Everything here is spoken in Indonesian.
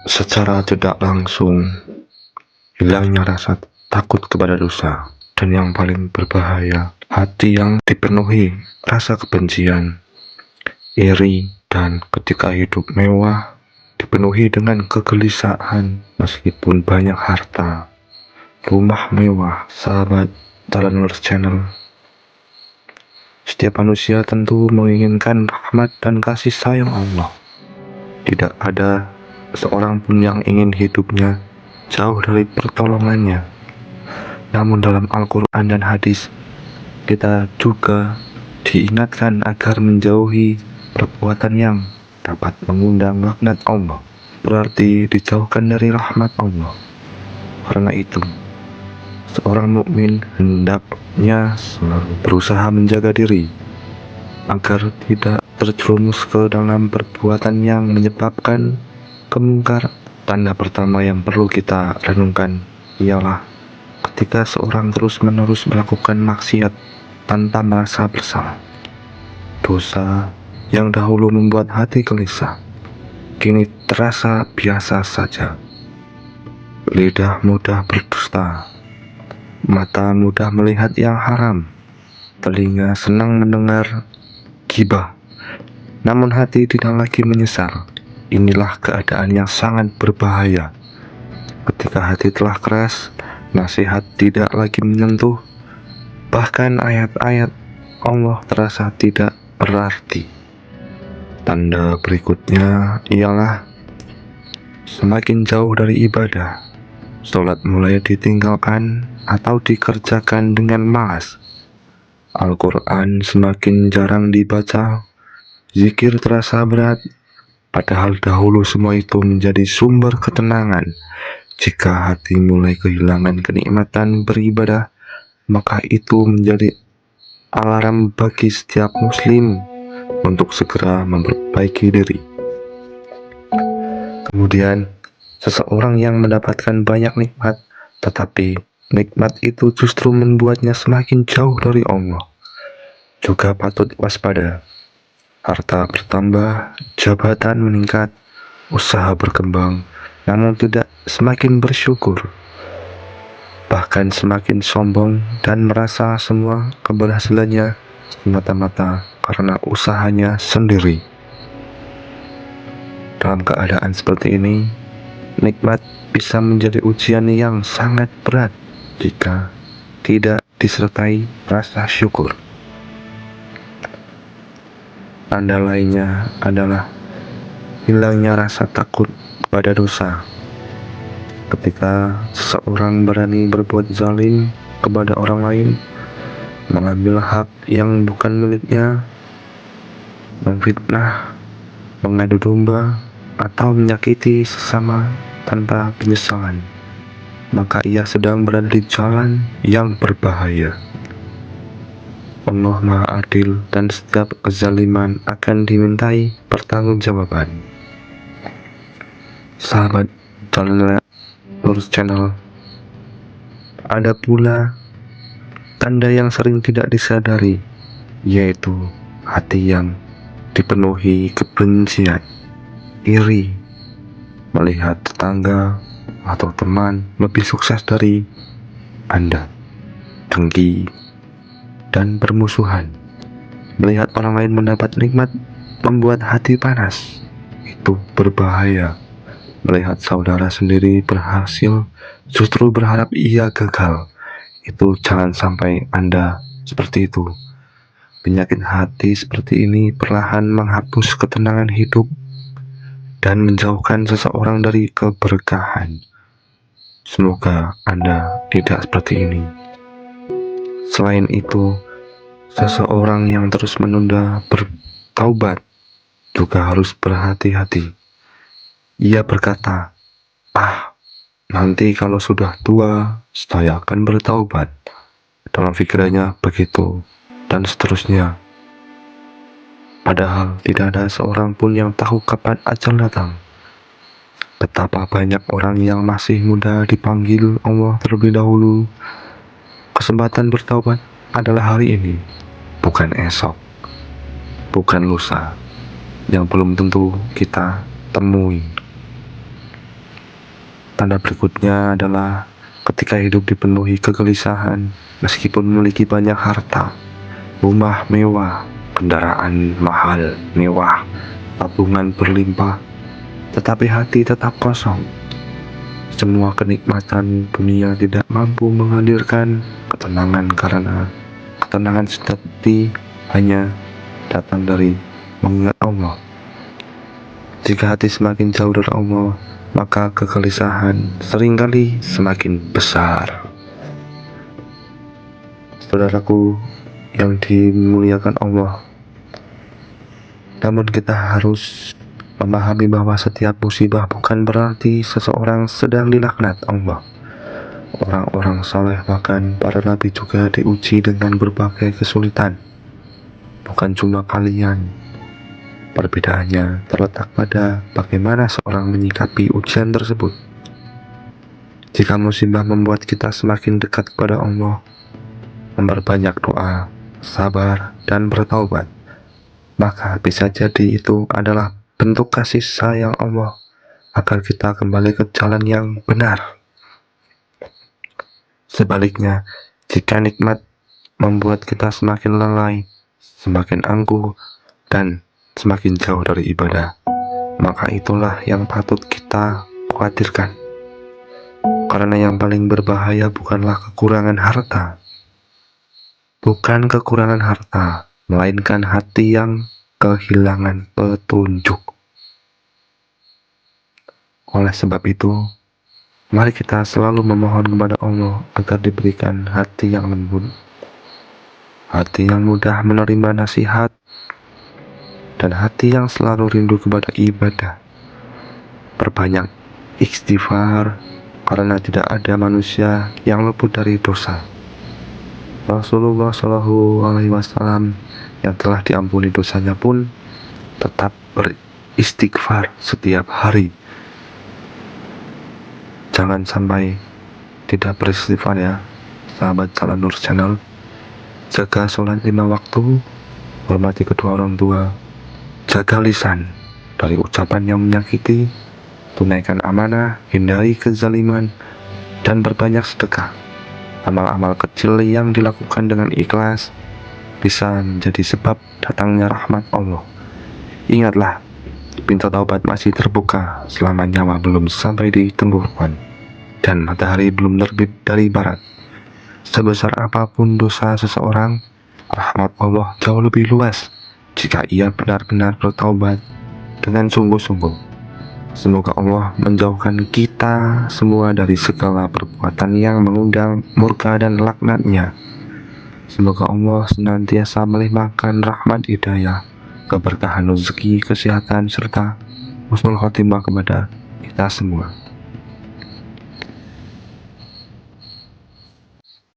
Secara tidak langsung, hilangnya rasa takut kepada dosa, dan yang paling berbahaya, hati yang dipenuhi rasa kebencian, iri, dan ketika hidup mewah dipenuhi dengan kegelisahan. Meskipun banyak harta, rumah mewah, sahabat Talanurs Channel, setiap manusia tentu menginginkan rahmat dan kasih sayang Allah. Tidak ada seorang pun yang ingin hidupnya jauh dari pertolongannya. Namun dalam Al-Quran dan hadis, kita juga diingatkan agar menjauhi perbuatan yang dapat mengundang laknat Allah, berarti dijauhkan dari rahmat Allah. Karena itu, seorang mukmin hendaknya selalu berusaha menjaga diri agar tidak terjerumus ke dalam perbuatan yang menyebabkan kemungkaran. Tanda pertama yang perlu kita renungkan ialah ketika seorang terus-menerus melakukan maksiat tanpa merasa bersalah. Dosa yang dahulu membuat hati gelisah kini terasa biasa saja. Lidah mudah berdusta, mata mudah melihat yang haram, telinga senang mendengar gibah, namun hati tidak lagi menyesal. Inilah keadaan yang sangat berbahaya. Ketika hati telah keras, nasihat tidak lagi menyentuh, bahkan ayat-ayat Allah terasa tidak berarti. Tanda berikutnya ialah semakin jauh dari ibadah. Sholat mulai ditinggalkan atau dikerjakan dengan malas. Al-Quran semakin jarang dibaca, zikir terasa berat, padahal dahulu semua itu menjadi sumber ketenangan. Jika hati mulai kehilangan kenikmatan beribadah, maka itu menjadi alarm bagi setiap muslim untuk segera memperbaiki diri. Kemudian, seseorang yang mendapatkan banyak nikmat, tetapi nikmat itu justru membuatnya semakin jauh dari Allah, juga patut waspada. Harta bertambah, jabatan meningkat, usaha berkembang, namun tidak semakin bersyukur, bahkan semakin sombong dan merasa semua keberhasilannya semata-mata karena usahanya sendiri. Dalam keadaan seperti ini, nikmat bisa menjadi ujian yang sangat berat jika tidak disertai rasa syukur. Tanda lainnya adalah hilangnya rasa takut pada dosa. Ketika seseorang berani berbuat zalim kepada orang lain, mengambil hak yang bukan miliknya, memfitnah, mengadu domba, atau menyakiti sesama tanpa penyesalan, maka ia sedang berada di jalan yang berbahaya. Allah Maha Adil dan setiap kezaliman akan dimintai pertanggungjawaban. Sahabat Talanurs Channel, ada pula tanda yang sering tidak disadari, yaitu hati yang dipenuhi kebencian, iri, melihat tetangga atau teman lebih sukses dari Anda, dengki, dan bermusuhan. Melihat orang lain mendapat nikmat membuat hati panas. Itu berbahaya. Melihat saudara sendiri berhasil, justru berharap ia gagal. Itu jangan sampai Anda seperti itu. Penyakit hati seperti ini perlahan menghapus ketenangan hidup dan menjauhkan seseorang dari keberkahan. Semoga Anda tidak seperti ini. Selain itu, seseorang yang terus menunda bertaubat juga harus berhati-hati. Ia berkata, nanti kalau sudah tua, saya akan bertaubat. Dalam pikirannya begitu, dan seterusnya. Padahal tidak ada seorang pun yang tahu kapan ajal datang. Betapa banyak orang yang masih muda dipanggil Allah terlebih dahulu. Kesempatan bertaubat adalah hari ini, bukan esok, bukan lusa, yang belum tentu kita temui. Tanda berikutnya adalah ketika hidup dipenuhi kegelisahan, meskipun memiliki banyak harta, rumah mewah, kendaraan mahal, mewah, tabungan berlimpah, tetapi hati tetap kosong. Semua kenikmatan dunia tidak mampu menghadirkan ketenangan, karena ketenangan sejati hanya datang dari mengingat Allah. Jika hati semakin jauh dari Allah, maka kegelisahan seringkali semakin besar. Saudaraku yang dimuliakan Allah, namun kita harus memahami bahwa setiap musibah bukan berarti seseorang sedang dilaknat Allah. Orang-orang saleh bahkan para nabi juga diuji dengan berbagai kesulitan. Bukan cuma kalian. Perbedaannya terletak pada bagaimana seorang menyikapi ujian tersebut. Jika musibah membuat kita semakin dekat kepada Allah, memperbanyak doa, sabar, dan bertaubat, maka bisa jadi itu adalah bentuk kasih sayang Allah agar kita kembali ke jalan yang benar. Sebaliknya, jika nikmat membuat kita semakin lalai, semakin angkuh, dan semakin jauh dari ibadah, maka itulah yang patut kita khawatirkan. Karena yang paling berbahaya bukanlah kekurangan harta, melainkan hati yang kehilangan petunjuk. Oleh sebab itu, mari kita selalu memohon kepada Allah agar diberikan hati yang lembut, hati yang mudah menerima nasihat, dan hati yang selalu rindu kepada ibadah. Perbanyak istighfar, karena tidak ada manusia yang luput dari dosa. Rasulullah Shallallahu Alaihi Wasallam yang telah diampuni dosanya pun tetap beristighfar setiap hari. Jangan sampai tidak beristighfar ya, sahabat Jalan Nur Channel. Jaga sholat 5 waktu, hormati kedua orang tua, jaga lisan dari ucapan yang menyakiti, tunaikan amanah, hindari kezaliman, dan berbanyak sedekah. Amal-amal kecil yang dilakukan dengan ikhlas bisa menjadi sebab datangnya rahmat Allah. Ingatlah, pintu taubat masih terbuka selama nyawa belum sampai di tenggorokan dan matahari belum terbit dari barat. Sebesar apapun dosa seseorang, rahmat Allah jauh lebih luas jika ia benar-benar bertaubat dengan sungguh-sungguh. Semoga Allah menjauhkan kita semua dari segala perbuatan yang mengundang murka dan laknat-Nya. Semoga Allah senantiasa melimpahkan rahmat hidayah, keberkahan rezeki, kesehatan, serta husnul khotimah kepada kita semua.